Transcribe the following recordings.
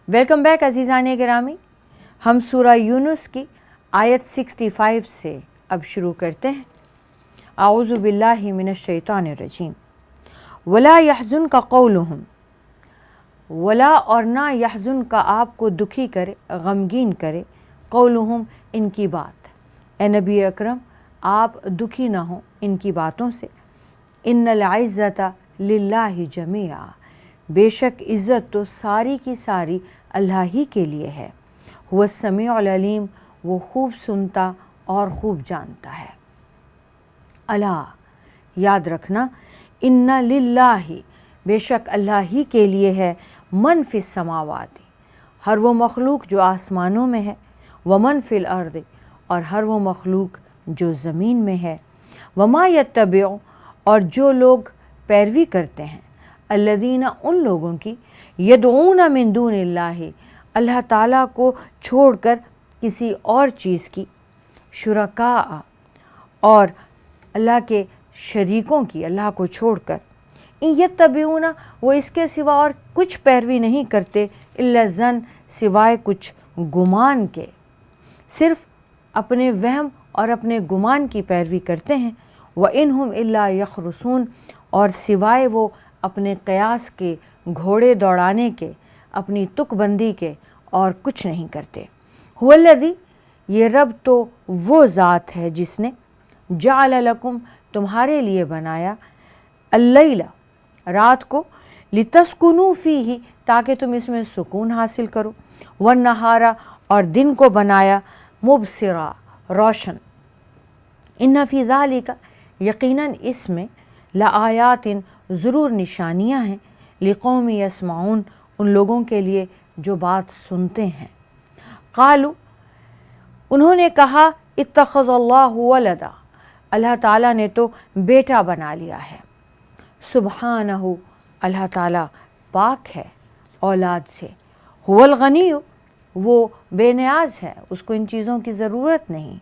Welcome back अज़ीज़ान गिरामी। हम सूरा यूनुस की आयत 65 से अब शुरू करते हैं। आऊज़ु बिल्लाहि मिनश शैतानिर रजीम। वला यहज़ुनका क़ौलुहुम, वला और ना यहज़ुन का आपको दुखी करे, गमगीन करे, क़ौलुहुम इनकी बात। ए नबी अकरम आप दुखी ना हो इनकी बातों से। इन्नल इज़्ज़ता लिल्लाहि जमीआ, बेशक इज़्ज़त तो सारी की सारी अल्लाह ही के लिए है। हुव समीउल अलीम, वो खूब सुनता और खूब जानता है। अला याद रखना, इन्ना लिल्लाहि बेशक अल्लाह ही के लिए है, मन फिस समावाति हर वो मखलूक जो आसमानों में है, व मन फिल अर्द और हर वो मखलूक जो ज़मीन में है, वमा यत्तबिउ और जो लोग पैरवी करते हैं, अल्लज़ीना उन लोगों की, यदऊना मिन दूनिल्लाहि अल्लाह ताला को छोड़कर किसी और चीज़ की, शुरका और अल्लाह के शरीकों की, अल्लाह को छोड़कर, यत्तबिऊना वो इसके सिवा और कुछ पैरवी नहीं करते, इल्ला ज़न सिवाय कुछ गुमान के, सिर्फ़ अपने वहम और अपने गुमान की पैरवी करते हैं। व इनहुम इल्ला यखरुसून और सिवाय वो अपने क़यास के, घोड़े दौड़ाने के, अपनी तुकबंदी के और कुछ नहीं करते। हुवल्लज़ी ये रब तो वो ज़ात है जिसने जअल लकुम तुम्हारे लिए बनाया, अल्लैला रात को, लितस्कुनू फ़ीही ताकि तुम इसमें सुकून हासिल करो, वन्नहारा और दिन को बनाया, मुबसिरा रोशन, इन्ना फ़ी ज़ालिका यकीनन इसमें लआयातिन ज़रूर निशानियाँ हैं, लिक़ौमी यस्माऊन उन लोगों के लिए जो बात सुनते हैं। क़ालू उन्होंने कहा, इत्तख़ज़ल्लाहु वलदा अल्लाह ताला ने तो बेटा बना लिया है। सुब्हानहु अल्लाह ताला पाक है औलाद से। हुवल गनीयु वो बेनियाज़ है, उसको इन चीज़ों की ज़रूरत नहीं।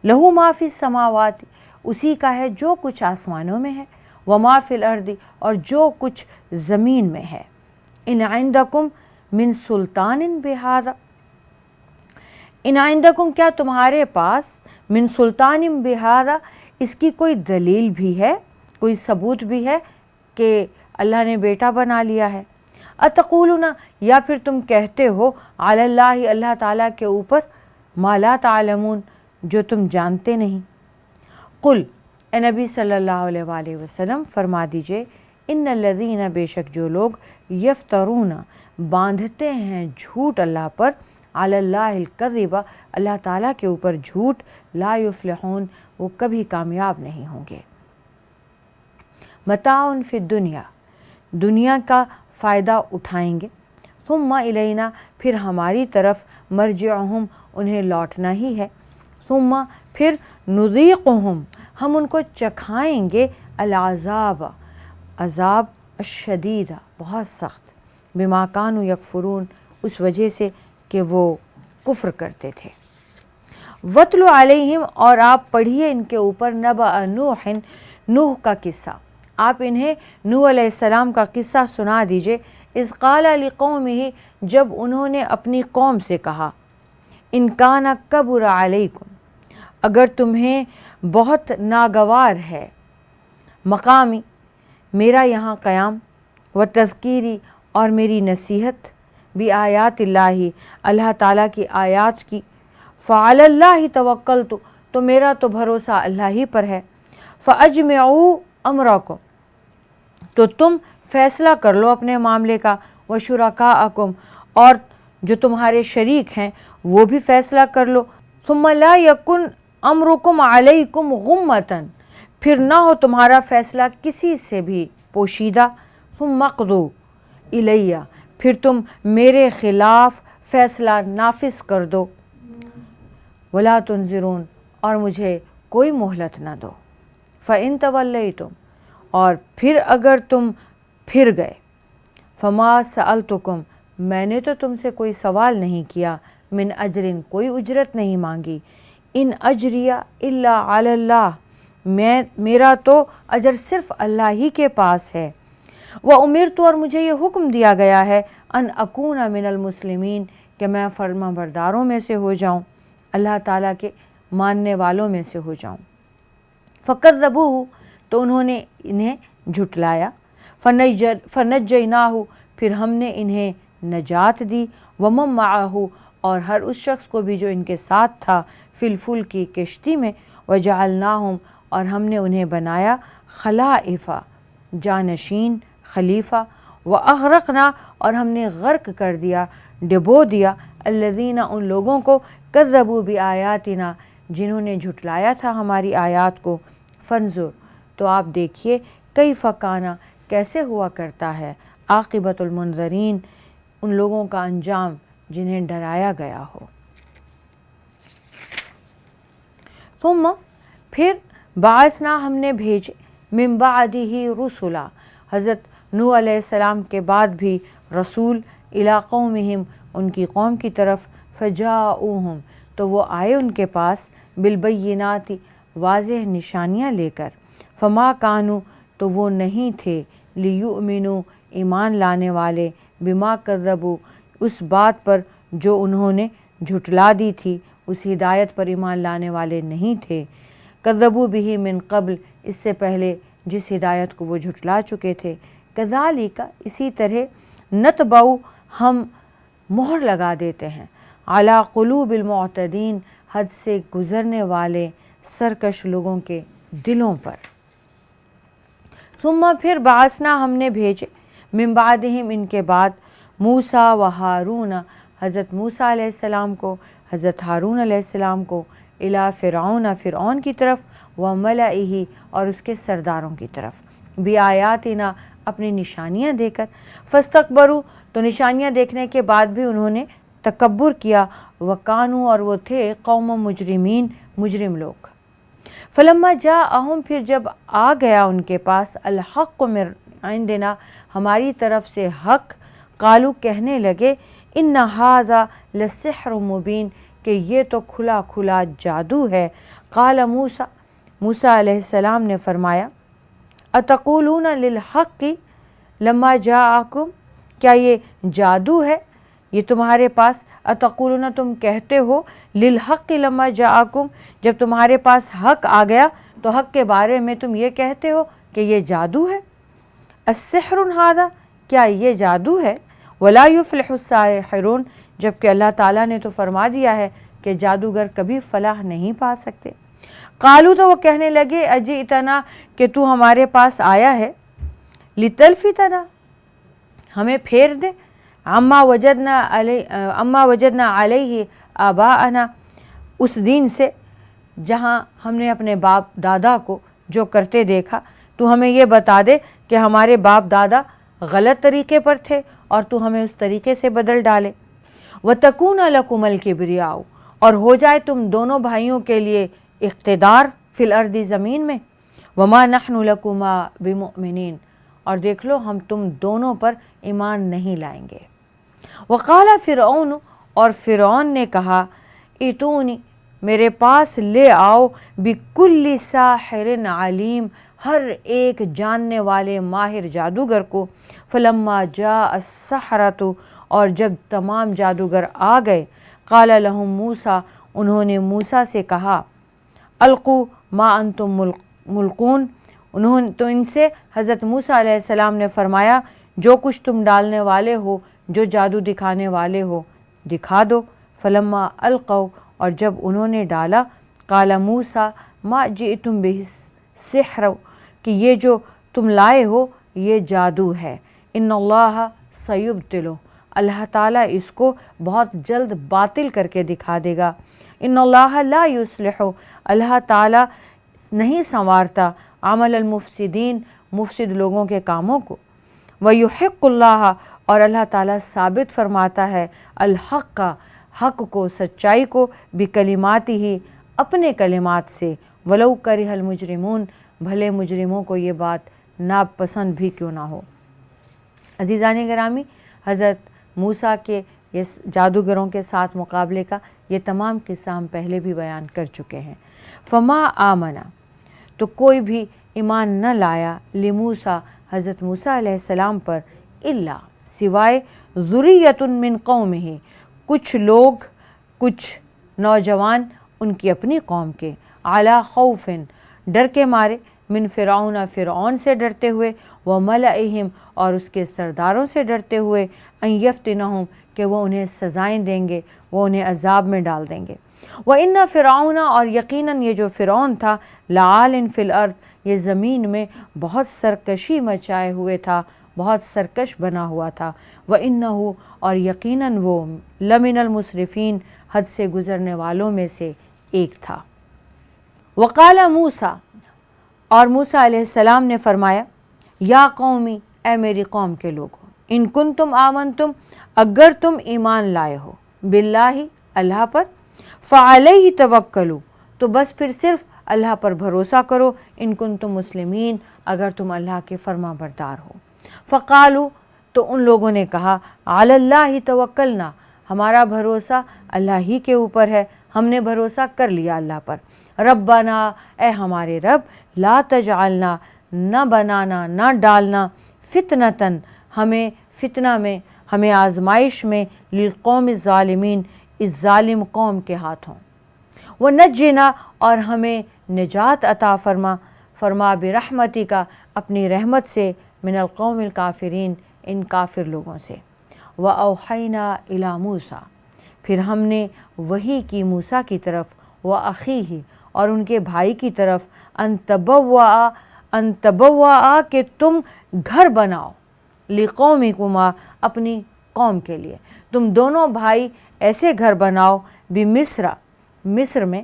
लहू मा फ़िस समावाति उसी का है जो कुछ आसमानों में है, व मा फ़िल अर्दी और जो कुछ ज़मीन में है। इन इंदकुम मिन सुल्तानिन बिहादा, इन इंदकुम क्या तुम्हारे पास, मिन सुल्तानिन बिहादा इसकी कोई दलील भी है, कोई सबूत भी है कि अल्लाह ने बेटा बना लिया है। अतक़ूलुना या फिर तुम कहते हो, अलल्लाहि अल्लाह ताला के ऊपर, मा ला तालमून जो तुम जानते नहीं। कुल ए नबी सल्लल्लाहु अलैहि वसल्लम फरमा दीजिए, इन्नल्लज़ीना बेशक जो लोग, यफ्तरूना बांधते हैं झूठ अल्लाह पर, अलल्लाहिल कज़िबा अल्लाह ताला के ऊपर झूठ, ला युफ़्लिहून वो कभी कामयाब नहीं होंगे। मताउन फ़िद दुनिया दुनिया का फ़ायदा उठाएंगे, सुम्मा इलैना फिर हमारी तरफ, मर्जिउहुम उन्हें लौटना ही है, सुम्मा फिर नुज़ीक़ुहुम हम उनको चखाएंगे, अल-अज़ाब अज़ाब अश-शदीदा बहुत सख्त, बिमा कानू यकफ़ुरून उस वजह से कि वो कुफ्र करते थे। वत्लु अलैहिम और आप पढ़िए इनके ऊपर, नबअ नूहिन नूह का किस्सा, आप इन्हें नूह अलैहिस्सलाम का किस्सा सुना दीजिए। इज़ क़ाला लिक़ौमिही जब उन्होंने अपनी कौम से कहा, इन काना कबुरा अलैकुम अगर तुम्हें बहुत नागवार है, मकामी मेरा यहाँ क़याम, व तज़कीरी और मेरी नसीहत, भी आयातिल्लाही अल्लाह ताला की आयात की, फ़अलल्लाहि तवक्कलतु तो मेरा तो भरोसा अल्लाह ही पर है, फ़अजमिऊ अमरकुम तो तुम फ़ैसला कर लो अपने मामले का, व शुरकाअकुम और जो तुम्हारे शरीक हैं वो भी फ़ैसला कर लो, सुम्मा ला यकुन अमरुकुम अलैकुम गुम्मतन फिर ना हो तुम्हारा फ़ैसला किसी से भी पोशीदा, सुम्मा क़दू इलैया फिर तुम मेरे ख़िलाफ़ फ़ैसला नाफिज कर दो, वला तुनज़िरून और मुझे कोई मोहलत न दो, फ़इन तवल्लैतुम और फिर अगर तुम फिर गए, फ़मा सअलतुकुम मैंने तो तुमसे कोई सवाल नहीं किया, मिन अजरिन कोई उजरत नहीं मांगी, इन अजरिया इल्ला अलल्लाह मेरा तो अजर सिर्फ़ अल्लाह ही के पास है, व उमिरतु और मुझे ये हुक्म दिया गया है अन अकूना मिनल मुस्लिमीन कि मैं फर्मा बरदारों में से हो जाऊँ, अल्लाह ताला के मानने वालों में से हो जाऊँ। फ़कज़्ज़बूहु तो उन्होंने इन्हें झुटलाया, फ़नज्जयनाहु फिर हमने इन्हें नजात दी, वमन मअहु और हर उस शख्स को भी जो इनके साथ था, फिलफुल की किश्ती में, वजअलनाहुम और हमने उन्हें बनाया खलाइफा जानशीन खलीफा, व अग़रक़ना और हमने गर्क कर दिया डुबो दिया अल्लज़ीना उन लोगों को कज़्ज़बू बि आयातिना जिन्होंने झुटलाया था हमारी आयात को। फंजुर तो आप देखिए कैफ़ काना कैसे हुआ करता है आक़िबतुल मुनज़रीन उन लोगों का अंजाम जिन्हें डराया गया हो। तुम फिर बाअसना हमने भेजे मिन बादिही रुसुला हज़रत नूह अलैहिस्सलाम के बाद भी रसूल इला कौमिहिम उनकी कौम की तरफ, फ़जाऊहुम तो वो आए उनके पास, बिलबय्यिनाति वाज़ेह निशानियाँ लेकर, फ़मा कानू तो वो नहीं थे, लियुमिनु ईमान लाने वाले, बिमा कज़्ज़बू उस बात पर जो उन्होंने झुटला दी थी, उस हिदायत पर ईमान लाने वाले नहीं थे। कज़्ज़बू बिही मिन क़ब्ल इससे पहले जिस हिदायत को वो झुटला चुके थे। कज़ालिका इसी तरह नतबऊ हम मोहर लगा देते हैं, अला क़ुलूबिल मुअतदीन हद से गुज़रने वाले सरकश लोगों के दिलों पर। सुम्मा फिर बाअसना हमने भेजे मिन बादिहिम इनके बाद, मूसा व हारून हज़रत मूसा अलैहिस्सलाम को, हज़रत हारून अलैहिस्सलाम को, इला फ़िरऔन फ़िरऔन की तरफ, व मलाइही और उसके सरदारों की तरफ, बि आयातिना अपनी निशानियाँ देकर, फस्तकबरू तो निशानियाँ देखने के बाद भी उन्होंने तकब्बुर किया, वकानू और वो थे कौम मुजरिमीन मुजरिम लोग। फलम्मा जाअहुम फिर जब आ गया उनके पास, अल हक़्क़ु मिन इंदिना हमारी तरफ से हक़, कालू कहने लगे, इन्ना हाज़ा लसिह्रुम मुबीन कि ये तो खुला खुला जादू है। क़ाल मूसा मूसा अलैहिस्सलाम ने फरमाया, अतक़ूलूना लिल हक़्क़ि लम्मा जाअकुम क्या ये जादू है ये तुम्हारे पास, अतक़ूलूना तुम कहते हो, लिल हक़्क़ि लम्मा जाअकुम जब तुम्हारे पास हक़ आ गया तो हक़ के बारे में तुम ये कहते हो कि ये जादू है। अस्सिह्रुन हाज़ा क्या ये जादू है, वला युफ़्लिहु साहिरून जबकि अल्लाह ताला ने तो फरमा दिया है कि जादूगर कभी फलाह नहीं पा सकते। कालू तो वो कहने लगे, अजीतना कि तू हमारे पास आया है, लितल्फ़ितना हमें फेर दे, अम्मा वजदना अलैहि आबाअना उस दीन से जहाँ हमने अपने बाप दादा को जो करते देखा, तू हमें ये बता दे कि हमारे बाप दादा गलत तरीके पर थे और तू हमें उस तरीके से बदल डाले। व तकूना लकुमल किब्रियाउ और हो जाए तुम दोनों भाइयों के लिए इख्तिदार फिल अर्दी ज़मीन में, वमा नहनु लकुमा बिमुमिनीन और देख लो हम तुम दोनों पर ईमान नहीं लाएंगे। वक़ाला फ़िरऔन और फ़िरऔन ने कहा, इतूनी मेरे पास ले आओ, बिकुल्ली साहिरिन अलीम हर एक जानने वाले माहिर जादूगर को। फलम्मा जा अस्सहरतु और जब तमाम जादूगर आ गए, क़ाला लहुम मूसा उन्होंने मूसा से कहा, अलक़ू मा अंतुम मुल्क़ून उन्होंने तो इनसे हज़रत मूसा अलैहिस्सलाम ने फरमाया, जो कुछ तुम डालने वाले हो, जो जादू दिखाने वाले हो, दिखा दो। फलम्मा अलक़ौ और जब उन्होंने डाला, क़ाला मूसा मा जिअतुम बिहि सिह्र कि ये जो तुम लाए हो ये जादू है। इन्नल्लाह सयुब्तिलु अल्लाह ताला इसको बहुत जल्द बातिल करके दिखा देगा। इन्नल्लाह ला युस्लिहु अल्लाह ताला नहीं संवारता अमल अल मुफ़सिदीन मुफ़सिद लोगों के कामों को। व युहिक़्क़ुल्लाह और अल्लाह ताला साबित फरमाता है अल हक़्क़ हक़ को सच्चाई को, बिकलिमातिही अपने कलिमात से, वलौ करिहल मुजरिमून भले मुजरिमों को ये बात नापसंद भी क्यों ना हो। अज़ीज़ान गिरामी, हज़रत मूसा के ये जादूगरों के साथ मुकाबले का ये तमाम किस्सा हम पहले भी बयान कर चुके हैं। फ़मा आमना तो कोई भी ईमान न लाया, लिमूसा حضرت موسیٰ علیہ السلام پر الا سوائے ذریۃ من قومہ کچھ لوگ کچھ نوجوان ان کی اپنی قوم کے علی خوف ڈر کے مارے من فرعون فرعون سے ڈرتے ہوئے وملئہم اور اس کے سرداروں سے ڈرتے ہوئے ان یفتنہم کہ وہ انہیں سزائیں دیں گے وہ انہیں عذاب میں ڈال دیں گے وَإِنَّ فِرْعَوْنَ اور یقیناً یہ جو فرعون تھا لَعَالٍ فِي الْأَرْضِ یہ زمین میں بہت سرکشی مچائے ہوئے تھا بہت سرکش بنا ہوا تھا وَإِنَّهُ اور یقیناً وہ لَمِنَ الْمُسْرِفِينَ حد سے گزرنے والوں میں سے ایک تھا وَقَالَ موسیٰ اور موسیٰ علیہ السلام نے فرمایا یا قومی اے میری قوم کے لوگو ان کنتم آمنتم اگر تم ایمان لائے ہو باللہ اللہ پر فعلیہ توکلوا تو بس پھر صرف اللہ پر بھروسہ کرو ان کنتم مسلمین اگر تم اللہ کے فرما بردار ہو فقالوا تو ان لوگوں نے کہا علی اللہ توکلنا ہمارا بھروسہ اللہ ہی کے اوپر ہے ہم نے بھروسہ کر لیا اللہ پر ربنا اے ہمارے رب لا تجعلنا نہ بنانا نہ ڈالنا فتنتاً ہمیں فتنہ میں ہمیں آزمائش میں للقوم الظالمین اس ظالم قوم کے ہاتھوں ونجنا اور ہمیں نجات عطا فرما برحمتی کا اپنی رحمت سے من القوم الکافرین ان کافر لوگوں سے وأوحینا الی موسیٰ پھر ہم نے وحی کی موسیٰ کی طرف وأخیہ اور ان کے بھائی کی طرف ان تبوّا کہ تم گھر بناؤ لقومکما اپنی قوم کے لیے تم دونوں بھائی ایسے گھر بناؤ بمصر مصر میں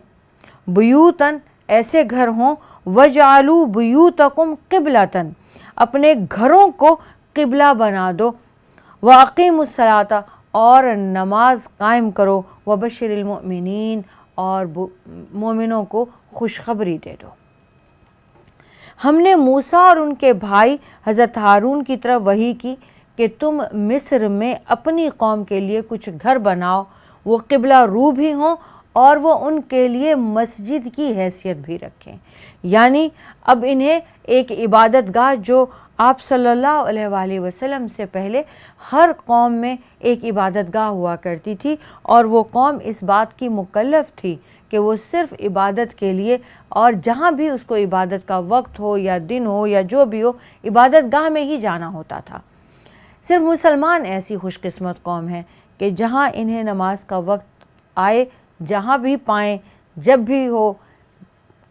بیوتاً ایسے گھر ہوں وجعلوا بیوتکم قبلۃً اپنے گھروں کو قبلہ بنا دو واقیموا الصلاۃ اور نماز قائم کرو وبشر المؤمنین اور مومنوں کو خوشخبری دے دو ہم نے موسیٰ اور ان کے بھائی حضرت ہارون کی طرف وحی کی کہ تم مصر میں اپنی قوم کے لیے کچھ گھر بناؤ وہ قبلہ رو بھی ہوں اور وہ ان کے لیے مسجد کی حیثیت بھی رکھیں یعنی اب انہیں ایک عبادت گاہ جو آپ صلی اللہ علیہ وآلہ وسلم سے پہلے ہر قوم میں ایک عبادت گاہ ہوا کرتی تھی اور وہ قوم اس بات کی مکلف تھی کہ وہ صرف عبادت کے لیے اور جہاں بھی اس کو عبادت کا وقت ہو یا دن ہو یا جو بھی ہو عبادت گاہ میں ہی جانا ہوتا تھا صرف مسلمان ایسی خوش قسمت قوم ہے کہ جہاں انہیں نماز کا وقت آئے جہاں بھی پائیں جب بھی ہو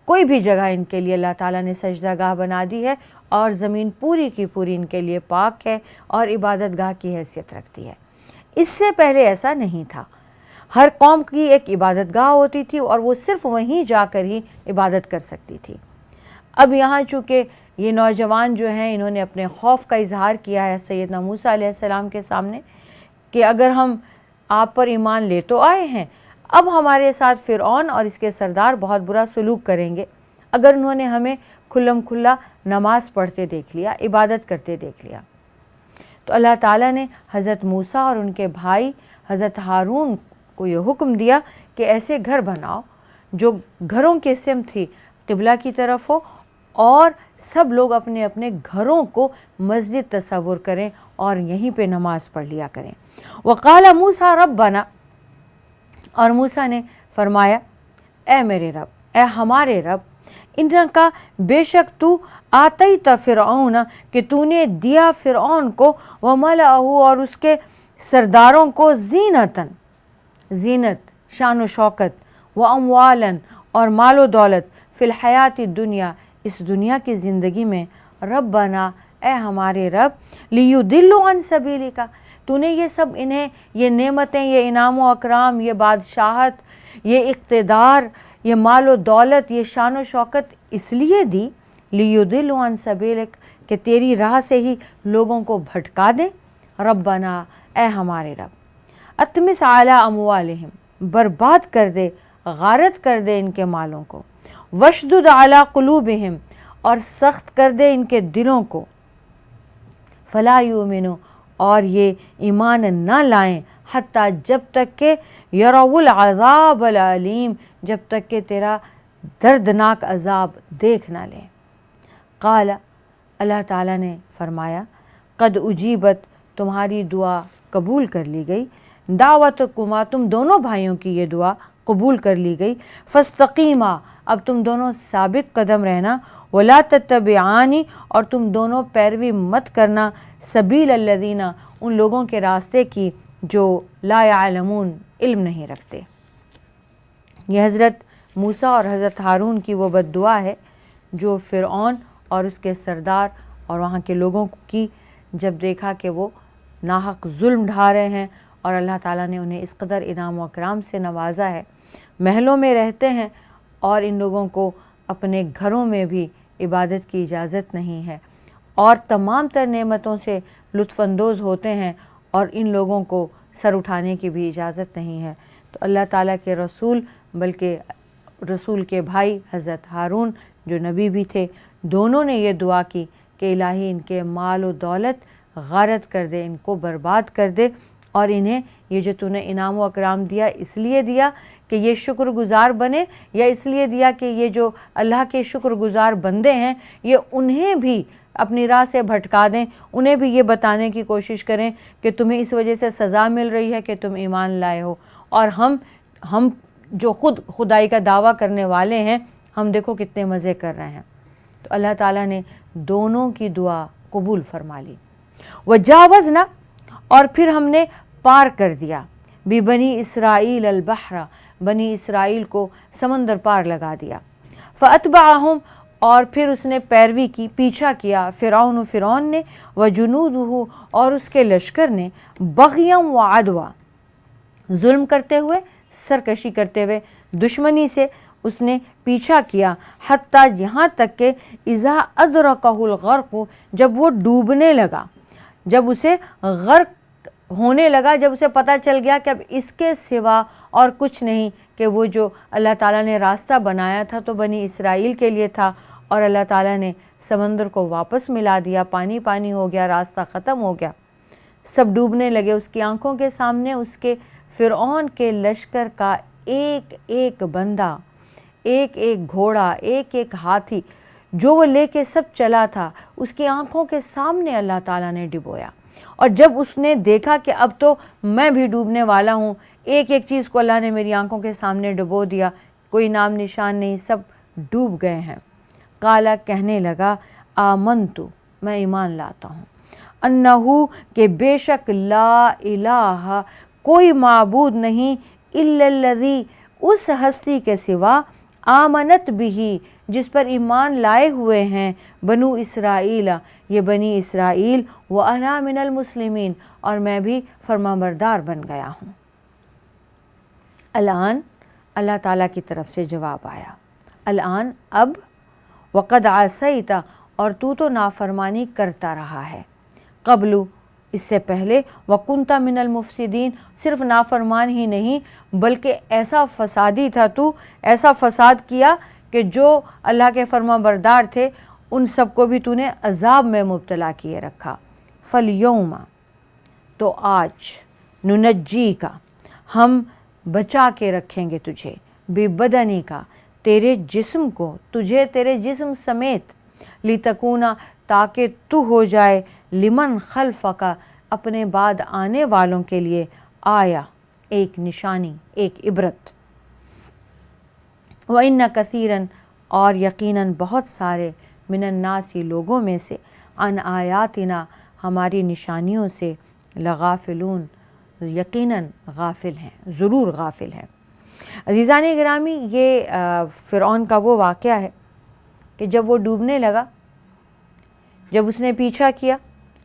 کوئی بھی جگہ ان کے لیے اللہ تعالیٰ نے سجدہ گاہ بنا دی ہے اور زمین پوری کی پوری ان کے لیے پاک ہے اور عبادت گاہ کی حیثیت رکھتی ہے اس سے پہلے ایسا نہیں تھا ہر قوم کی ایک عبادت گاہ ہوتی تھی اور وہ صرف وہیں جا کر ہی عبادت کر سکتی تھی اب یہاں چونکہ یہ نوجوان جو ہیں انہوں نے اپنے خوف کا اظہار کیا ہے سیدنا موسیٰ علیہ السلام کے سامنے کہ اگر ہم آپ پر ایمان لے تو آئے ہیں اب ہمارے ساتھ فرعون اور اس کے سردار بہت برا سلوک کریں گے اگر انہوں نے ہمیں کھلم کھلا نماز پڑھتے دیکھ لیا عبادت کرتے دیکھ لیا تو اللہ تعالیٰ نے حضرت موسیٰ اور ان کے بھائی حضرت ہارون کو یہ حکم دیا کہ ایسے گھر بناؤ جو گھروں کی سمت ہی قبلہ کی طرف ہو اور سب لوگ اپنے اپنے گھروں کو مسجد تصور کریں اور یہیں پہ نماز پڑھ لیا کریں وقال موسیٰ ربنا اور موسیٰ نے فرمایا اے میرے رب اے ہمارے رب ان کا بے شک تو آتیت فرعون کہ تو نے دیا فرعون کو وملأہ اور اس کے سرداروں کو زینت شان و شوکت واموالا اور مال و دولت فی الحیات الدنیا اس دنیا کی زندگی میں ربنا اے ہمارے رب لیضلوا عن سبیلک تو نے یہ سب انہیں یہ نعمتیں یہ انعام و اکرام یہ بادشاہت یہ اقتدار یہ مال و دولت یہ شان و شوکت اس لیے دی لیضلوا عن سبیلک کہ تیری راہ سے ہی لوگوں کو بھٹکا دیں ربنا اے ہمارے رب اطمس علی اموالہم برباد کر دے غارت کر دے ان کے مالوں کو وشدد علی قلوبہم اور سخت کر دے ان کے دلوں کو فلا یؤمنوا اور یہ ایمان نہ لائیں حتیٰ جب تک کہ یروا العذاب العلیم جب تک کہ تیرا دردناک عذاب دیکھ نہ لیں قال اللہ ताला ने फरमाया क़द उजीबत, तुम्हारी दुआ कबूल कर ली गई, दावतकुमा, तुम दोनों भाइयों की ये दुआ कबूल कर ली गई, फस्तकीमा, अब तुम दोनों साबित कदम रहना, वला तत्तबिआनी, और तुम दोनों पैरवी मत करना, सबील अल्लज़ीना, उन लोगों के रास्ते की जो ला यालमून, इल्म नहीं रखते। ये हज़रत मूसा और हज़रत हारून की वो बद्दुआ है जो फ़िरऔन और उसके सरदार और वहाँ के लोगों की जब देखा कि वो नाहक जुल्म ढा रहे हैं और अल्लाह ताला ने उन्हें इस कदर इनाम व इकराम से नवाजा है, महलों में रहते हैं और इन लोगों को अपने घरों में भी इबादत की इजाज़त नहीं है और तमाम तर नेमतों से लुत्फ़अंदोज़ होते हैं और इन लोगों को सर उठाने की भी इजाज़त नहीं है। तो अल्लाह ताला के रसूल, बल्कि रसूल के भाई हज़रत हारून जो नबी भी थे, दोनों ने ये दुआ की कि इलाही इनके माल और दौलत गारत कर दे, इनको बर्बाद कर दे, और इन्हें ये जो तूने इनाम व इकराम दिया इसलिए दिया कि ये शुक्रगुज़ार बने, या इसलिए दिया कि ये जो अल्लाह के शुक्रगुज़ार बंदे हैं ये उन्हें भी अपनी राह से भटका दें, उन्हें भी ये बताने की कोशिश करें कि तुम्हें इस वजह से सज़ा मिल रही है कि तुम ईमान लाए हो, और हम जो खुद खुदाई का दावा करने वाले हैं, हम देखो कितने मज़े कर रहे हैं। तो अल्लाह ताला ने दोनों की दुआ कबूल फरमा ली। वजावज़ना, और फिर हमने पार कर दिया, बनी इसराइल अल-बहरा, बनी इसराइल को समंदर पार लगा दिया। फ़अतबअहुम, और फिर उसने पैरवी की, पीछा किया, फ़िरऔन ने, व जुनूदुहु, और उसके लश्कर ने, बग़यम व अदवा, जुल्म करते हुए, सरकशी करते हुए, दुश्मनी से उसने पीछा किया, हत्ता, यहाँ तक के इज़ा अदरकहुल गर्क़, जब वो डूबने लगा, जब उसे गर्क होने लगा, जब उसे पता चल गया कि अब इसके सिवा और कुछ नहीं, कि वो जो अल्लाह ताला ने रास्ता बनाया था तो बनी इसराइल के लिए था, और अल्लाह ताला ने समंदर को वापस मिला दिया, पानी पानी हो गया, रास्ता ख़त्म हो गया, सब डूबने लगे। उसकी आंखों के सामने उसके फ़िरऔन के लश्कर का एक एक बंदा, एक एक घोड़ा, एक एक हाथी जो वो लेके सब चला था, उसकी आंखों के सामने अल्लाह ताला ने डुबोया। और जब उसने देखा कि अब तो मैं भी डूबने वाला हूँ, एक एक चीज़ को अल्लाह ने मेरी आंखों के सामने डुबो दिया, कोई नाम निशान नहीं, सब डूब गए हैं। काला, कहने लगा, आमनतु, मैं ईमान लाता हूँ, अन्नहु, के बेशक, ला इलाहा, कोई माबूद नहीं, इल्लल्लज़ी, उस हस्ती के सिवा, आमनत बिही, जिस पर ईमान लाए हुए हैं, बनु इसराइल, ये बनी इसराइल, व अना मिनल मुस्लिमीन, और मैं भी फरमाबरदार बन गया हूँ। अलान, अल्लाह ताला की तरफ से जवाब आया, अलान, अब, वक़द आसैता, और तू तो नाफरमानी करता रहा है, क़ब्लु, इससे पहले, वकुंता मिनल मुफ़सिदीन, सिर्फ नाफरमान ही नहीं बल्कि ऐसा फसादी था तू, ऐसा फसाद किया कि जो अल्लाह के फरमाबरदार थे उन सबको भी तूने अज़ाब में मुब्तला किए रखा। फ़लयौमा, तो आज, नुनज्जी का, हम बचा के रखेंगे तुझे, बेबदनी का, तेरे जिस्म को, तुझे तेरे जिस्म समेत, लितकूना, ताकि तू हो जाए, लिमन खल्फ़का, अपने बाद आने वालों के लिए, आया, एक निशानी, एक इबरत। व इन्ना कसीरन, और यकीनन बहुत सारे, मिनन्नासी, लोगों में से, अन आयातिना, हमारी निशानियों से, लगाफिलून, यकीनन गाफिल हैं, ज़रूर गाफिल हैं। अज़ीज़ान गिरामी, ये फ़िरऔन का वो वाक़या है कि जब वो डूबने लगा, जब उसने पीछा किया,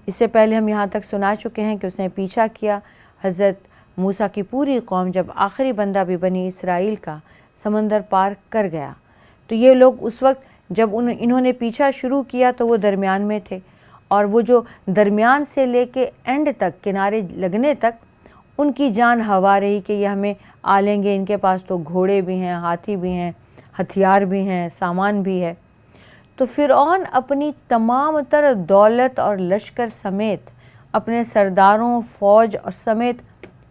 इससे पहले हम यहाँ तक सुना चुके हैं कि उसने पीछा किया, हज़रत मूसा की पूरी कौम, जब आखिरी बंदा भी बनी इसराइल का समंदर पार कर गया, तो ये लोग उस वक्त जब इन्होंने पीछा शुरू किया तो वो दरमियान में थे, और वो जो दरमियान से लेके एंड तक, किनारे लगने तक, उनकी जान हवा रही कि ये हमें आ लेंगे, इनके पास तो घोड़े भी हैं, हाथी भी हैं, हथियार भी हैं, सामान भी है। तो फ़िरऔन अपनी तमाम तर दौलत और लश्कर समेत, अपने सरदारों, फ़ौज और समेत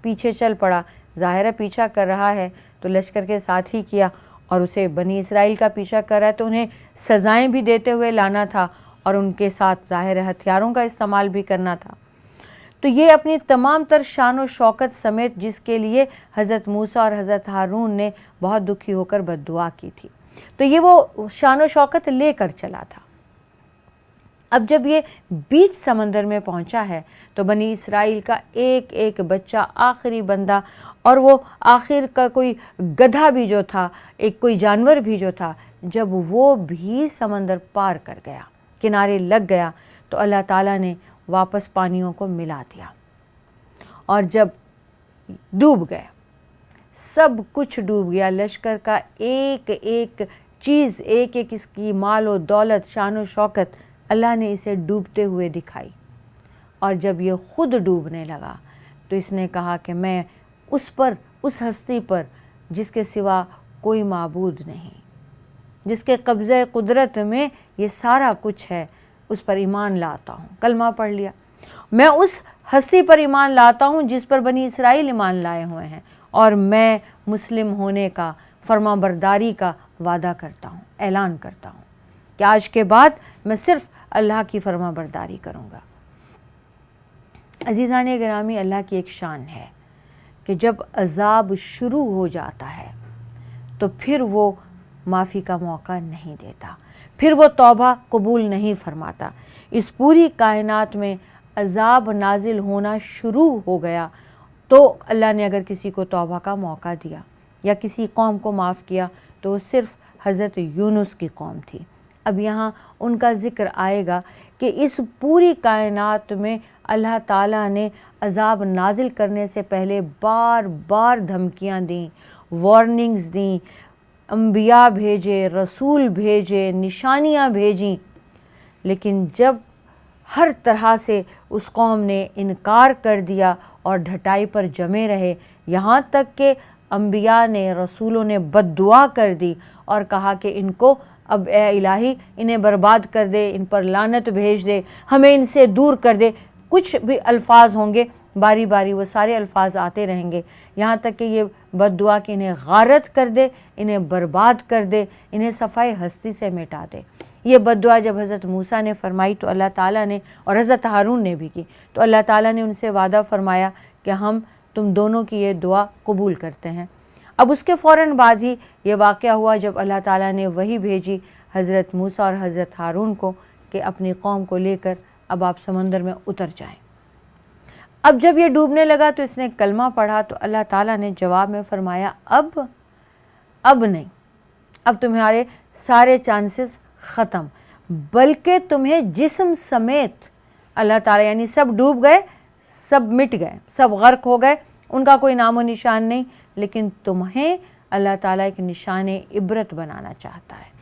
पीछे चल पड़ा। ज़ाहिर है पीछा कर रहा है तो लश्कर के साथ ही किया, और उसे बनी इसराइल का पीछा कर रहा है तो उन्हें सज़ाएं भी देते हुए लाना था, اور ان کے ساتھ ظاہر ہتھیاروں کا استعمال بھی کرنا تھا۔ تو یہ اپنی تمام تر شان و شوکت سمیت، جس کے لیے حضرت موسیٰ اور حضرت ہارون نے بہت دکھی ہو کر بد دعا کی تھی، تو یہ وہ شان و شوکت لے کر چلا تھا۔ اب جب یہ بیچ سمندر میں پہنچا ہے تو بنی اسرائیل کا ایک ایک بچہ، آخری بندہ، اور وہ آخر کا کوئی گدھا بھی جو تھا، ایک کوئی جانور بھی جو تھا، جب وہ بھی سمندر پار کر گیا، کنارے لگ گیا، تو اللہ تعالیٰ نے واپس پانیوں کو ملا دیا، اور جب ڈوب گئے، سب کچھ ڈوب گیا، لشکر کا ایک ایک چیز، ایک ایک اس کی مال و دولت، شان و شوکت، اللہ نے اسے ڈوبتے ہوئے دکھائی۔ اور جب یہ خود ڈوبنے لگا تو اس نے کہا کہ میں اس ہستی پر جس کے سوا کوئی معبود نہیں، جس کے قبضہ قدرت میں یہ سارا کچھ ہے، اس پر ایمان لاتا ہوں۔ کلمہ پڑھ لیا، میں اس ہستی پر ایمان لاتا ہوں جس پر بنی اسرائیل ایمان لائے ہوئے ہیں، اور میں مسلم ہونے کا، فرما برداری کا وعدہ کرتا ہوں، اعلان کرتا ہوں کہ آج کے بعد میں صرف اللہ کی فرما برداری کروں گا۔ عزیزان گرامی، اللہ کی ایک شان ہے کہ جب عذاب شروع ہو جاتا ہے تو پھر وہ معافی کا موقع نہیں دیتا، پھر وہ توبہ قبول نہیں فرماتا۔ اس پوری کائنات میں عذاب نازل ہونا شروع ہو گیا تو اللہ نے اگر کسی کو توبہ کا موقع دیا یا کسی قوم کو معاف کیا تو وہ صرف حضرت یونس کی قوم تھی۔ اب یہاں ان کا ذکر آئے گا کہ اس پوری کائنات میں اللہ تعالیٰ نے عذاب نازل کرنے سے پہلے بار بار دھمکیاں دیں، وارننگز دیں، انبیاء بھیجے، رسول بھیجے، نشانیاں بھیجیں، لیکن جب ہر طرح سے اس قوم نے انکار کر دیا اور ڈھٹائی پر جمے رہے، یہاں تک کہ انبیاء نے، رسولوں نے بد دعا کر دی اور کہا کہ ان کو اب اے الہی انہیں برباد کر دے، ان پر لعنت بھیج دے، ہمیں ان سے دور کر دے، کچھ بھی الفاظ ہوں گے، باری باری وہ سارے الفاظ آتے رہیں گے، یہاں تک کہ یہ بد دعا کہ انہیں غارت کر دے، انہیں برباد کر دے، انہیں صفائے ہستی سے مٹا دے۔ یہ بد دعا جب حضرت موسیٰ نے فرمائی تو اللہ تعالیٰ نے، اور حضرت ہارون نے بھی کی، تو اللہ تعالیٰ نے ان سے وعدہ فرمایا کہ ہم تم دونوں کی یہ دعا قبول کرتے ہیں۔ اب اس کے فوراً بعد ہی یہ واقعہ ہوا جب اللہ تعالیٰ نے وحی بھیجی حضرت موسیٰ اور حضرت ہارون کو کہ اپنی قوم کو لے کر اب آپ سمندر میں اتر جائیں۔ اب جب یہ ڈوبنے لگا تو اس نے کلمہ پڑھا تو اللہ تعالیٰ نے جواب میں فرمایا اب نہیں، اب تمہارے سارے چانسز ختم، بلکہ تمہیں جسم سمیت اللہ تعالیٰ، یعنی سب ڈوب گئے، سب مٹ گئے، سب غرق ہو گئے، ان کا کوئی نام و نشان نہیں، لیکن تمہیں اللہ تعالیٰ ایک نشان عبرت بنانا چاہتا ہے،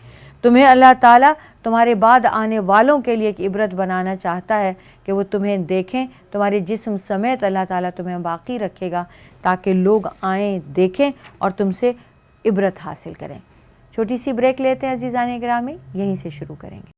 تمہیں اللہ تعالیٰ تمہارے بعد آنے والوں کے لیے ایک عبرت بنانا چاہتا ہے کہ وہ تمہیں دیکھیں، تمہارے جسم سمیت اللہ تعالیٰ تمہیں باقی رکھے گا تاکہ لوگ آئیں، دیکھیں اور تم سے عبرت حاصل کریں۔ چھوٹی سی بریک لیتے ہیں عزیزان گرامی، یہیں سے شروع کریں گے۔